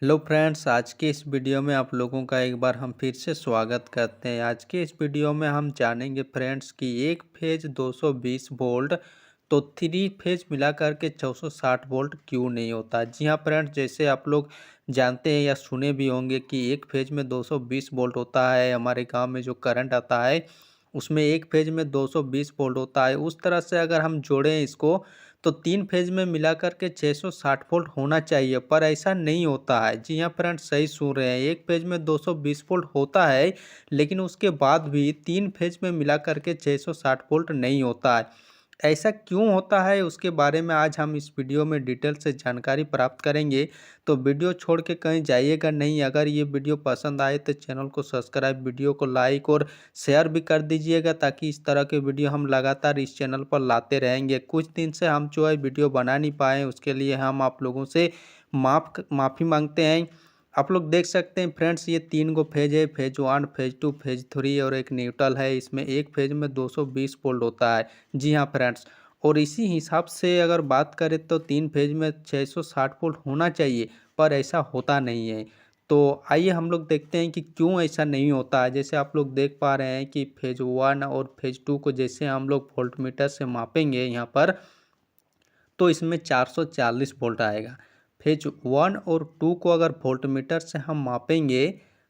Hello friends, आज के इस वीडियो में आप लोगों का एक बार हम फिर से स्वागत करते हैं। आज के इस वीडियो में हम जानेंगे फ्रेंड्स कि एक फेज 220 वोल्ट तो थ्री फेज मिला करके 460 वोल्ट क्यों नहीं होता। जी हाँ फ्रेंड्स, जैसे आप लोग जानते हैं या सुने भी होंगे कि एक फेज में 220 वोल्ट होता है। हमारे गांव में जो करंट आता है उसमें एक फेज में 220 वोल्ट होता है। उस तरह से अगर हम जोड़ें इसको तो तीन फेज में मिलाकर के 660 वोल्ट होना चाहिए, पर ऐसा नहीं होता है। जी हाँ फ्रेंड्स, सही सुन रहे हैं, एक फेज में 220 वोल्ट होता है, लेकिन उसके बाद भी तीन फेज में मिलाकर के 660 वोल्ट नहीं होता है। ऐसा क्यों होता है उसके बारे में आज हम इस वीडियो में डिटेल से जानकारी प्राप्त करेंगे। तो वीडियो छोड़ के कहीं जाइएगा नहीं। अगर ये वीडियो पसंद आए तो चैनल को सब्सक्राइब, वीडियो को लाइक और शेयर भी कर दीजिएगा, ताकि इस तरह के वीडियो हम लगातार इस चैनल पर लाते रहेंगे। कुछ दिन से हम जो है वीडियो बना नहीं पाए, उसके लिए हम आप लोगों से माफ़ी मांगते हैं। आप लोग देख सकते हैं फ्रेंड्स, ये तीन गो फेज है, phase one, phase two, phase three और एक न्यूट्रल है। इसमें एक फेज में 220 वोल्ट होता है। जी हाँ फ्रेंड्स, और इसी हिसाब से अगर बात करें तो तीन फेज में 660 वोल्ट होना चाहिए, पर ऐसा होता नहीं है। तो आइए हम लोग देखते हैं कि क्यों ऐसा नहीं होता है। जैसे आप लोग देख पा रहे हैं कि फेज वन और फेज टू को जैसे हम लोग वोल्टमीटर से मापेंगे यहाँ पर, तो इसमें 440 वोल्ट आएगा। फेज वन और टू को अगर वोल्टमीटर से हम मापेंगे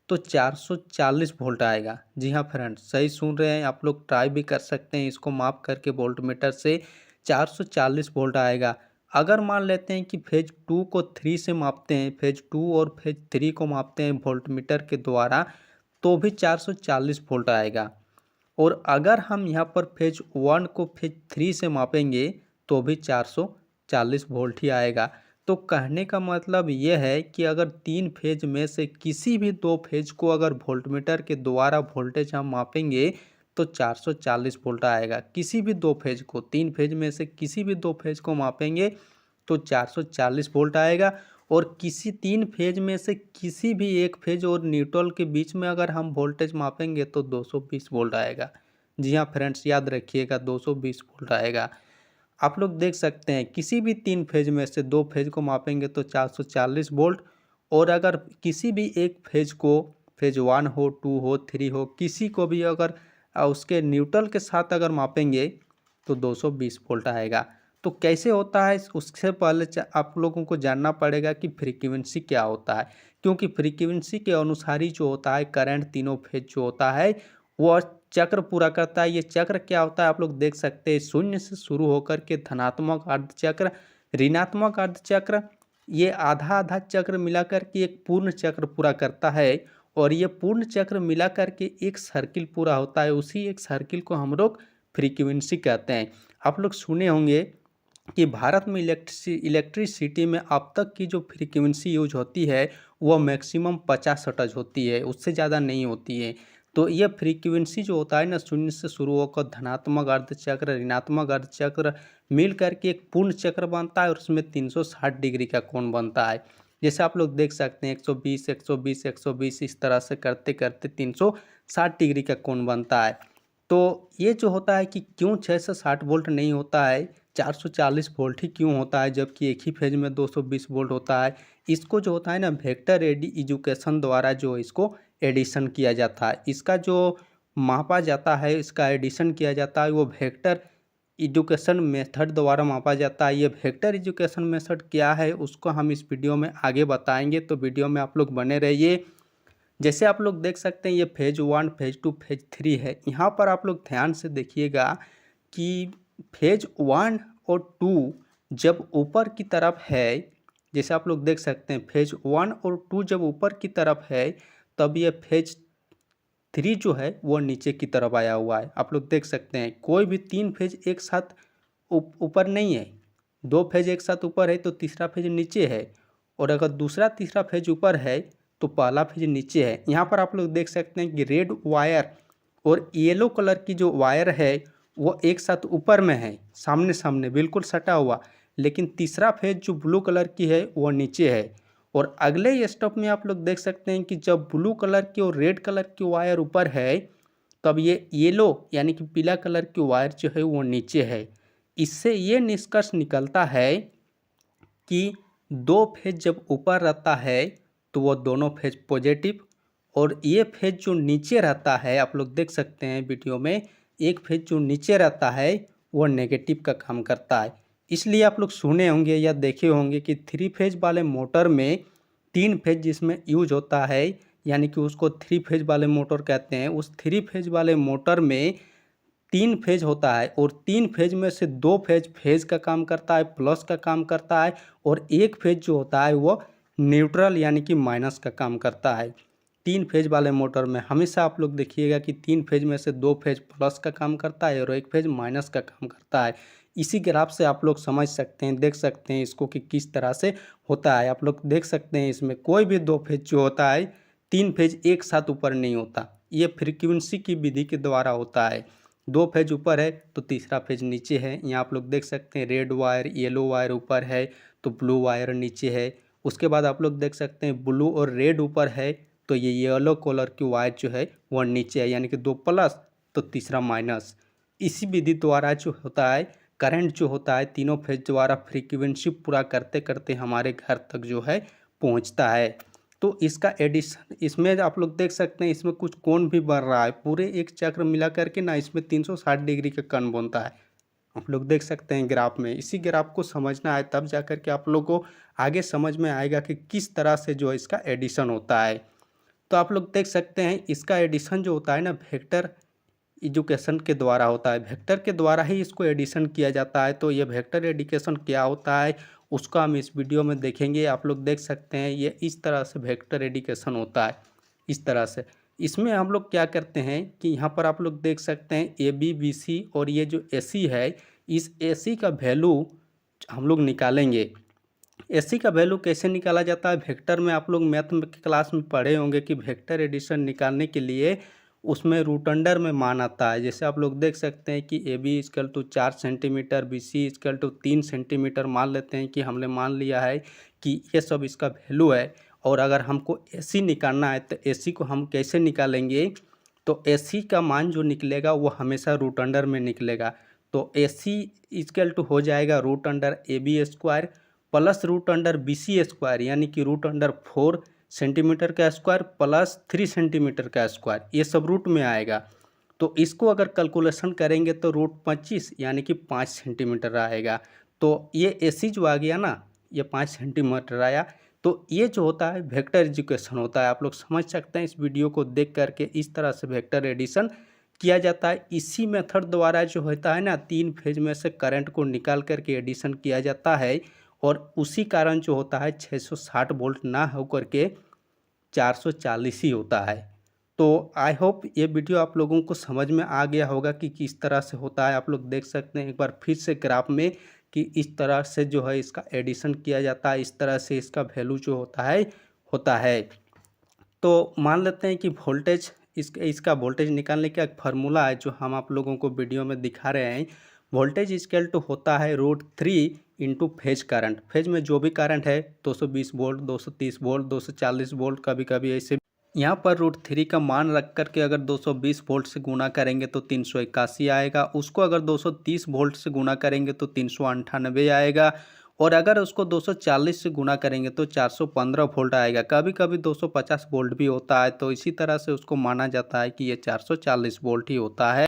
तो 440 वोल्ट आएगा। जी हाँ फ्रेंड्स, सही सुन रहे हैं। आप लोग ट्राई भी कर सकते हैं, इसको माप करके वोल्टमीटर से 440 वोल्ट आएगा। अगर मान लेते हैं कि फेज टू को थ्री से मापते हैं, फेज टू और फेज थ्री को मापते हैं वोल्टमीटर के द्वारा, तो भी 440 वोल्ट आएगा। और अगर हम यहाँ पर फेज वन को फेज थ्री से मापेंगे तो भी 440 वोल्ट ही आएगा। तो कहने का मतलब ये है कि अगर तीन फेज में से किसी भी दो फेज को अगर वोल्टमीटर के द्वारा वोल्टेज हम मापेंगे तो 440 वोल्ट आएगा। किसी भी दो फेज को, तीन फेज में से किसी भी दो फेज को मापेंगे तो 440 वोल्ट आएगा। और किसी तीन फेज में से किसी भी एक फेज और न्यूट्रल के बीच में अगर हम वोल्टेज मापेंगे तो 220 वोल्ट आएगा। जी हाँ फ्रेंड्स, याद रखिएगा, 220 वोल्ट आएगा। आप लोग देख सकते हैं, किसी भी तीन फेज में से दो फेज को मापेंगे तो 440 वोल्ट। और अगर किसी भी एक फेज को, फेज वन हो, टू हो, थ्री हो, किसी को भी अगर उसके न्यूट्रल के साथ अगर मापेंगे तो 220 वोल्ट आएगा। तो कैसे होता है, उससे पहले आप लोगों को जानना पड़ेगा कि फ्रीक्वेंसी क्या होता है। क्योंकि फ्रीक्वेंसी के अनुसार ही जो होता है करंट तीनों फेज जो होता है वो चक्र पूरा करता है। ये चक्र क्या होता है आप लोग देख सकते हैं, शून्य से शुरू होकर के धनात्मक अर्धचक्र, ऋणात्मक अर्धचक्र, ये आधा आधा चक्र मिलाकर के एक पूर्ण चक्र पूरा करता है। और ये पूर्ण चक्र मिलाकर के एक सर्किल पूरा होता है। उसी एक सर्किल को हम लोग फ्रीक्वेंसी कहते हैं। आप लोग सुने होंगे कि भारत में इलेक्ट्रिसिटी में अब तक की जो फ्रीक्वेंसी यूज होती है वो मैक्सिमम 50 हर्ट्ज होती है, उससे ज़्यादा नहीं होती है। तो ये फ्रीक्वेंसी जो होता है ना, शून्य से शुरू होकर धनात्मक अर्धचक्र, ऋणात्मक अर्धचक्र मिल करके एक पूर्ण चक्र बनता है, और उसमें 360 डिग्री का कोण बनता है। जैसे आप लोग देख सकते हैं 120 120 120 इस तरह से करते करते 360 डिग्री का कोण बनता है। तो ये जो होता है कि क्यों 660 वोल्ट नहीं होता है, 440 वोल्ट ही क्यों होता है, जबकि एक ही फेज में 220 वोल्ट होता है। इसको जो होता है ना, वेक्टर एजुकेशन द्वारा जो इसको एडिशन किया जाता है, इसका जो मापा जाता है, इसका एडिशन किया जाता है, वो वेक्टर एजुकेशन मेथड द्वारा मापा जाता है। ये वेक्टर एजुकेशन मेथड क्या है उसको हम इस वीडियो में आगे बताएंगे, तो वीडियो में आप लोग बने रहिए। जैसे आप लोग देख सकते हैं ये phase one, phase two, phase three है। यहाँ पर आप लोग ध्यान से देखिएगा कि फेज वन और टू जब ऊपर की तरफ है, जैसे आप लोग देख सकते हैं फेज वन और टू जब ऊपर की तरफ है, तब ये फेज थ्री जो है वो नीचे की तरफ आया हुआ है। आप लोग देख सकते हैं कोई भी तीन फेज एक साथ ऊपर नहीं है। दो फेज एक साथ ऊपर है तो तीसरा फेज नीचे है, और अगर दूसरा तीसरा फेज ऊपर है तो पहला फेज नीचे है। यहाँ पर आप लोग देख सकते हैं कि रेड वायर और येलो कलर की जो वायर है वो एक साथ ऊपर में है, सामने सामने बिल्कुल सटा हुआ। लेकिन तीसरा फेज जो ब्लू कलर की है वो नीचे है। और अगले स्टेप में आप लोग देख सकते हैं कि जब ब्लू कलर की और रेड कलर की वायर ऊपर है, तब ये येलो यानी कि पीला कलर की वायर जो है वो नीचे है। इससे ये निष्कर्ष निकलता है कि दो फेज जब ऊपर रहता है तो वो दोनों फेज पॉजिटिव, और ये फेज जो नीचे रहता है आप लोग देख सकते हैं वीडियो में, एक फेज जो नीचे रहता है वो नेगेटिव का काम करता है। इसलिए आप लोग सुने होंगे या देखे होंगे कि 3 फेज वाले मोटर में 3 फेज जिसमें यूज होता है, यानी कि उसको 3 फेज वाले मोटर कहते हैं। उस 3 फेज वाले मोटर में 3 फेज होता है, और 3 फेज में से 2 फेज फेज का काम करता है, प्लस का काम करता है, और एक फेज जो होता है वो न्यूट्रल यानी कि माइनस का काम करता है। 3 फेज वाले मोटर में हमेशा आप लोग देखिएगा कि 3 फेज में से 2 फेज प्लस का काम करता है और एक फेज माइनस का काम करता है। इसी ग्राफ से आप लोग समझ सकते हैं, देख सकते हैं इसको कि किस तरह से होता है। आप लोग देख सकते हैं इसमें कोई भी 2 फेज जो होता है, 3 फेज एक साथ ऊपर नहीं होता। ये फ्रीक्वेंसी की विधि के द्वारा होता है। 2 फेज ऊपर है तो तीसरा फेज नीचे है। यहाँ आप लोग देख सकते हैं रेड वायर, येलो वायर ऊपर है तो ब्लू वायर नीचे है। उसके बाद आप लोग देख सकते हैं ब्लू और रेड ऊपर है तो ये येलो कलर की वायर जो है वो नीचे है, यानी कि 2 प्लस तो तीसरा माइनस। इसी विधि द्वारा जो होता है करंट जो होता है तीनों फेज द्वारा फ्रीक्वेंसी पूरा करते करते हमारे घर तक जो है पहुंचता है। तो इसका एडिशन इसमें आप लोग देख सकते हैं, इसमें कुछ कोण भी बढ़ रहा है। पूरे एक चक्र मिला करके ना इसमें 360 डिग्री का कोण बनता है। आप लोग देख सकते हैं ग्राफ में। इसी ग्राफ को समझना है तब जा कर के आप लोगों को आगे समझ में आएगा कि किस तरह से जो है इसका एडिशन होता है। तो आप लोग देख सकते हैं इसका एडिशन जो होता है ना वेक्टर एजुकेशन के द्वारा होता है। वेक्टर के द्वारा ही इसको एडिशन किया जाता है। तो ये वेक्टर एडिशन क्या होता है उसका हम इस वीडियो में देखेंगे। आप लोग देख सकते हैं ये इस तरह से वेक्टर एडिशन होता है, इस तरह से। इसमें हम लोग क्या करते हैं कि यहाँ पर आप लोग देख सकते हैं ए बी बी सी और ये जो ए सी है, इस ए सी का वैल्यू हम लोग निकालेंगे। ए सी का वैल्यू कैसे निकाला जाता है वेक्टर में, आप लोग मैथ में क्लास में पढ़े होंगे कि वेक्टर एडिशन निकालने के लिए उसमें रूट अंडर में मान आता है। जैसे आप लोग देख सकते हैं कि A B is equal to 4 centimetre, B C is equal to 3 centimetre मान लेते हैं कि हमने मान लिया है कि ये सब इसका वैल्यू है। और अगर हमको ए सी निकालना है तो ए सी को हम कैसे निकालेंगे, तो ए सी का मान जो निकलेगा वो हमेशा रूट अंडर में निकलेगा। तो ए सी इजकल टू हो जाएगा root under A B square plus root under B C square, यानी कि रूट अंडर 4 सेंटीमीटर का स्क्वायर प्लस 3 सेंटीमीटर का स्क्वायर, ये सब रूट में आएगा। तो इसको अगर कैलकुलेशन करेंगे तो रूट 25 यानी कि 5 सेंटीमीटर आएगा। तो ये ए सी जो आ गया ना, ये 5 सेंटीमीटर आया। तो ये जो होता है वेक्टर एजुकेशन होता है। आप लोग समझ सकते हैं इस वीडियो को देख करके इस तरह से वेक्टर एडिशन किया जाता है। इसी मेथड द्वारा जो होता है ना 3 फेज में से करंट को निकाल करके एडिशन किया जाता है, और उसी कारण जो होता है 660 वोल्ट ना होकर के 440 ही होता है। तो आई होप ये वीडियो आप लोगों को समझ में आ गया होगा कि किस तरह से होता है। आप लोग देख सकते हैं एक बार फिर से ग्राफ में कि इस तरह से जो है इसका एडिशन किया जाता है, इस तरह से इसका वैल्यू जो होता है। तो मान लेते हैं कि वोल्टेज इसका वोल्टेज निकालने का एक फार्मूला है जो हम आप लोगों को वीडियो में दिखा रहे हैं। वोल्टेज इक्वल टू होता है √3 इंटू फेज करंट। फेज में जो भी करंट है 220 वोल्ट, 230 वोल्ट, 240 वोल्ट, कभी कभी ऐसे। यहाँ पर √3 का मान रख करके अगर 220 वोल्ट से गुणा करेंगे तो 381 आएगा। उसको अगर 230 वोल्ट से गुणा करेंगे तो 398 आएगा। और अगर उसको 240 से गुणा करेंगे तो 415 वोल्ट आएगा। कभी कभी 250 वोल्ट भी होता है। तो इसी तरह से उसको माना जाता है कि ये 440 वोल्ट ही होता है।